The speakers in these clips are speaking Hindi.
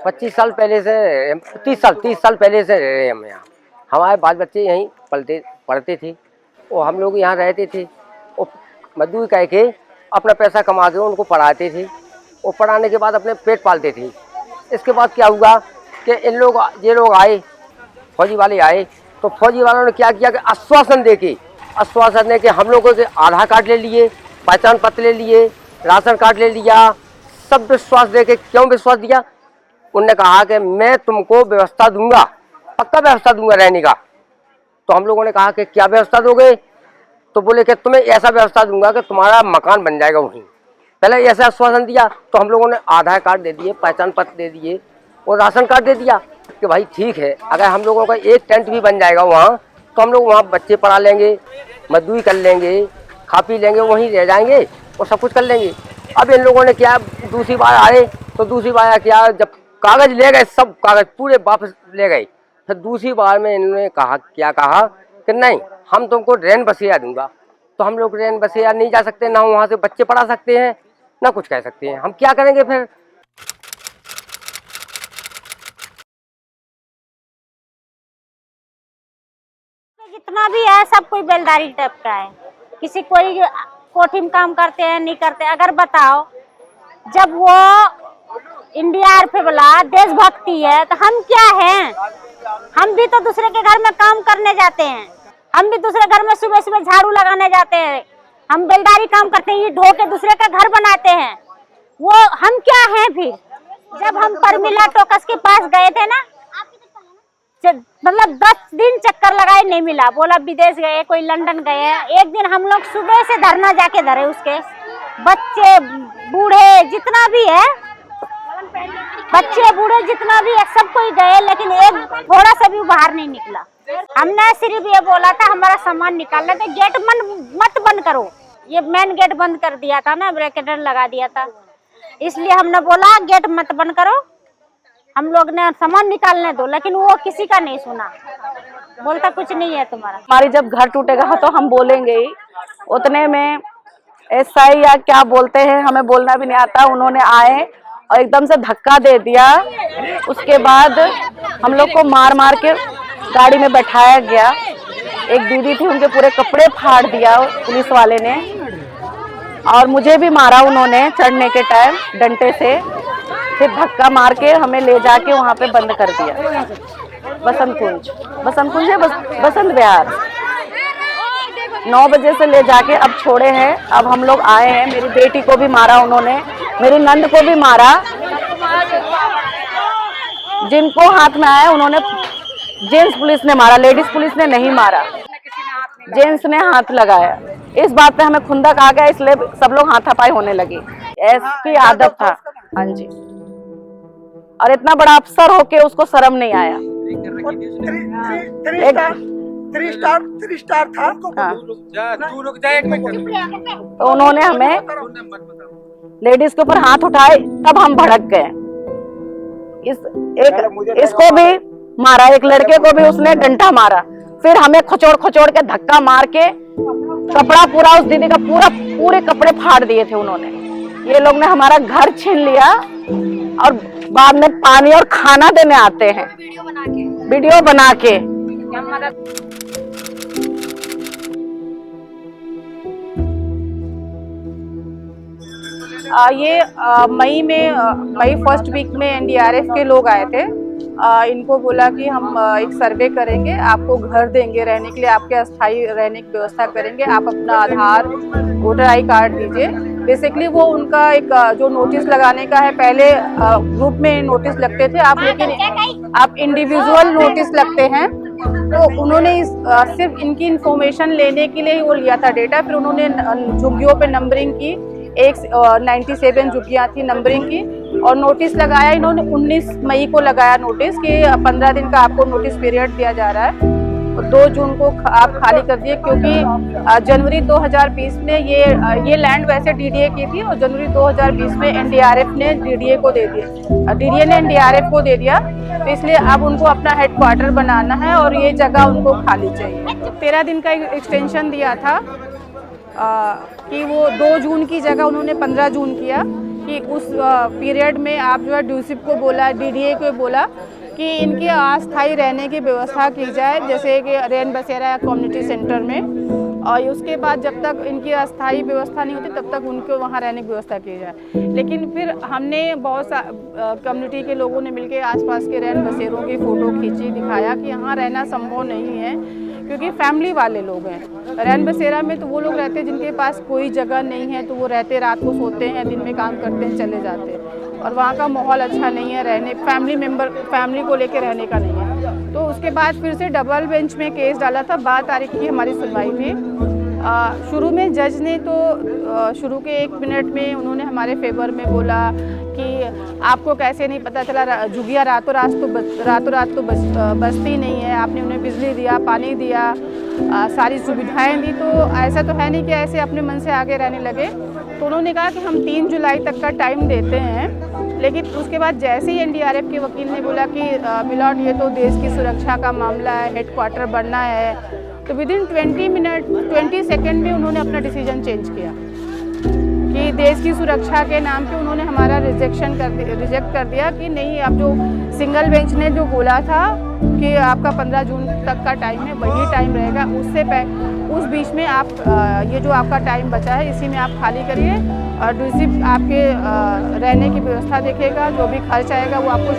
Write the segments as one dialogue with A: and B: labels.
A: 25 साल पहले से 30 साल पहले से रह रहे हम यहाँ। हमारे बाल बच्चे यहीं पढ़ते थे और हम लोग यहाँ रहते थे और मजदूरी कह के अपना पैसा कमा के उनको पढ़ाते थे और पढ़ाने के बाद अपने पेट पालते थे। इसके बाद क्या हुआ कि ये लोग आए, फौजी वाले आए, तो फौजी वालों ने क्या किया कि आश्वासन दे के हम लोगों के आधार कार्ड ले लिए, पहचान पत्र ले लिए, राशन कार्ड ले लिया, सब विश्वास दे के। क्यों विश्वास दिया? उनने कहा कि मैं तुमको व्यवस्था दूंगा, पक्का व्यवस्था दूंगा रहने का। तो हम लोगों ने कहा कि क्या व्यवस्था दोगे? तो बोले कि तुम्हें ऐसा व्यवस्था दूंगा कि तुम्हारा मकान बन जाएगा वहीं। पहले ऐसा आश्वासन दिया तो हम लोगों ने आधार कार्ड दे दिए, पहचान पत्र दे दिए और राशन कार्ड दे दिया कि भाई ठीक है, अगर हम लोगों का एक टेंट भी बन जाएगा वहाँ तो हम लोग वहाँ बच्चे पढ़ा लेंगे, मजदूरी कर लेंगे, खा पी लेंगे, वहीं रह जाएंगे और सब कुछ कर लेंगे। अब इन लोगों ने क्या, दूसरी बार आए तो दूसरी बार क्या, जब कागज ले गए, सब कागज पूरे वापस ले गए, फिर दूसरी बार में इन्होंने क्या कहा कि नहीं, हम तुमको रैन बसेरा दूंगा। तो हम लोग रैन बसेरा नहीं जा सकते, ना वहाँ से बच्चे पढ़ा सकते हैं, ना कुछ कह सकते हैं। हम क्या करेंगे फिर?
B: जितना भी है सब कोई बेलदारी टाइप का है। किसी कोई कोठी में काम करते हैं, नहीं करते। अगर बताओ, जब वो इंडिया आरपी वाला देशभक्ति है तो हम क्या हैं? हम भी तो दूसरे के घर में काम करने जाते हैं, हम भी दूसरे घर में सुबह सुबह झाड़ू लगाने जाते हैं, हम बेलदारी काम करते हैं, ये ढो के दूसरे का घर बनाते हैं। वो हम क्या हैं फिर? जब हम परमिला टोकस के पास गए थे ना, मतलब 10 दिन चक्कर लगाए, नहीं मिला। बोला विदेश गए, कोई लंदन गए। एक दिन हम लोग सुबह से धरना जाके धरे, उसके बच्चे बूढ़े जितना भी है, बच्चे बूढ़े जितना भी है, सब कोई गए, लेकिन एक थोड़ा सा भी बाहर नहीं निकला। हमने सिर्फ ये बोला था हमारा सामान निकालना था, गेट मत बंद करो। ये मेन गेट बंद कर दिया था ना, ब्रेकेटर लगा दिया था, इसलिए हमने बोला गेट मत बंद करो, हम लोग ने सामान निकालने दो। लेकिन वो किसी का नहीं सुना, बोलता कुछ नहीं है तुम्हारा।
C: हमारी जब घर टूटेगा तो हम बोलेंगे ही। उतने में एसआई या क्या बोलते हैं, हमें बोलना भी नहीं आता, उन्होंने आए और एकदम से धक्का दे दिया। उसके बाद हम लोग को मार मार के गाड़ी में बैठाया गया। एक दीदी थी, उनके पूरे कपड़े फाड़ दिया पुलिस वाले ने, और मुझे भी मारा उन्होंने चढ़ने के टाइम डंडे से। फिर धक्का मार के हमें ले जाके वहाँ पे बंद कर दिया। बसंत कुंज है, बसंत विहार। 9 बजे से ले जाके अब छोड़े हैं। अब हम लोग आए हैं। मेरी बेटी को भी मारा उन्होंने, मेरी नंद को भी मारा। जिनको हाथ में आया उन्होंने, जेंट्स पुलिस ने मारा, लेडीज पुलिस ने नहीं मारा, जेंट्स ने हाथ लगाया। इस बात पे हमें खुंदक आ गया, इसलिए सब लोग हाथापाई होने लगी। ऐसी आदत था। हाँ जी, और इतना बड़ा अफसर होके उसको शर्म नहीं आया।
D: 3 स्टार था।
C: हाँ। तो उन्होंने हमें लेडीज के ऊपर हाथ उठाए, तब हम भड़क गए। इसको भी मारा, एक लड़के को भी उसने डंडा मारा। फिर हमें खचोड़ के धक्का मार के कपड़ा पूरा, उस दीदी का पूरे कपड़े फाड़ दिए थे उन्होंने। ये लोग ने हमारा घर छीन लिया और बाद में पानी और खाना देने आते हैं, वीडियो बना के। ये मई फर्स्ट वीक में एनडीआरएफ के लोग आए थे। इनको बोला कि हम एक सर्वे करेंगे, आपको घर देंगे रहने के लिए, आपके अस्थायी रहने की व्यवस्था करेंगे, आप अपना आधार वोटर आई कार्ड दीजिए। बेसिकली वो उनका एक जो नोटिस लगाने का है, पहले ग्रुप में नोटिस लगते थे आप, लेकिन आप इंडिविजुअल नोटिस लगते हैं। तो उन्होंने सिर्फ इनकी इंफॉर्मेशन लेने के लिए ही वो लिया था डेटा। फिर उन्होंने झुग्गियों पे नंबरिंग की, 97 झुग्गियाँ थी नंबरिंग की, और नोटिस लगाया इन्होंने 19 मई को लगाया नोटिस कि 15 दिन का आपको नोटिस पीरियड दिया जा रहा है। 2 जून को आप खाली कर दिए, क्योंकि जनवरी 2020 में ये लैंड वैसे डीडीए की थी, और जनवरी 2020 में एनडीआरएफ ने डीडीए को दे दिया, डीडीए ने एनडीआरएफ को दे दिया। तो इसलिए अब उनको अपना हेडक्वार्टर बनाना है और ये जगह उनको खाली चाहिए। 13 दिन का एक्सटेंशन दिया था कि वो 2 जून की जगह उन्होंने 15 जून किया। कि उस पीरियड में आप जो है ड्यूसिप को बोला, डीडीए को बोला कि इनके अस्थायी रहने की व्यवस्था की जाए, जैसे कि रैन बसेरा कम्युनिटी सेंटर में, और उसके बाद जब तक इनकी अस्थायी व्यवस्था नहीं होती तब तक उनको वहाँ रहने की व्यवस्था की जाए। लेकिन फिर हमने बहुत सा कम्युनिटी के लोगों ने मिलकर आसपास के रैन बसेरों की फ़ोटो खींची, दिखाया कि यहाँ रहना संभव नहीं है क्योंकि फैमिली वाले लोग हैं। रैन बसेरा में तो वो लोग रहते हैं जिनके पास कोई जगह नहीं है, तो वो रहते, रात को सोते हैं, दिन में काम करते हैं, चले जाते हैं, और वहाँ का माहौल अच्छा नहीं है रहने, फैमिली को लेके रहने का नहीं है। तो उसके बाद फिर से डबल बेंच में केस डाला था। 12 तारीख की हमारी सुनवाई थी। शुरू में जज ने तो शुरू के 1 मिनट में उन्होंने हमारे फेवर में बोला कि आपको कैसे नहीं पता चला, झुग्गियाँ रातों रात तो बसती नहीं है, आपने उन्हें बिजली दिया, पानी दिया, सारी सुविधाएं दी, तो ऐसा तो है नहीं कि ऐसे अपने मन से आगे रहने लगे। तो उन्होंने कहा कि हम 3 जुलाई तक का टाइम देते हैं, लेकिन उसके बाद जैसे ही एनडीआरएफ के वकील ने बोला कि मिलॉर्ड ये तो देश की सुरक्षा का मामला है, हेडक्वार्टर बनना है, तो विदिन 20 सेकेंड में उन्होंने अपना डिसीजन चेंज किया कि देश की सुरक्षा के नाम पे उन्होंने हमारा रिजेक्ट कर दिया कि नहीं, अब जो सिंगल बेंच ने जो बोला था कि आपका 15 जून तक का टाइम है, वही टाइम रहेगा। उस बीच में आप ये जो आपका टाइम बचा है इसी में आप खाली करिए, और ड्यूसिप आपके रहने की व्यवस्था देखेगा, जो भी खर्च आएगा वो आपको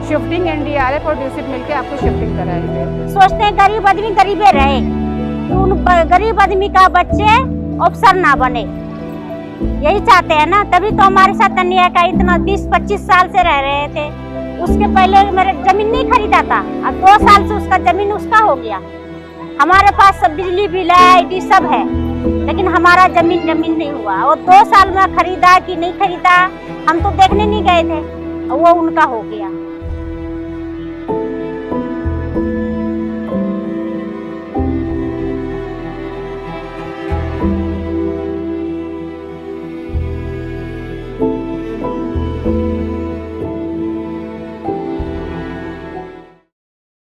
C: शिफ्टिंग एनडीआरएफ और ड्यूसिप मिलके आपको शिफ्टिंग कराएंगे।
B: सोचते हैं गरीब आदमी गरीबे रहे, उन गरीब आदमी का बच्चे अफसर ना बने, यही चाहते हैं ना। तभी तो हमारे साथ अन्याय का इतना 20-25 साल से रह रहे थे। उसके पहले मेरे जमीन नहीं खरीदा था, अब 2 साल से उसका जमीन उसका हो गया। हमारे पास सब बिजली बिल है, आईडी सब है, लेकिन हमारा जमीन नहीं हुआ। वो 2 साल में खरीदा कि नहीं खरीदा हम तो देखने नहीं गए थे, वो उनका हो गया।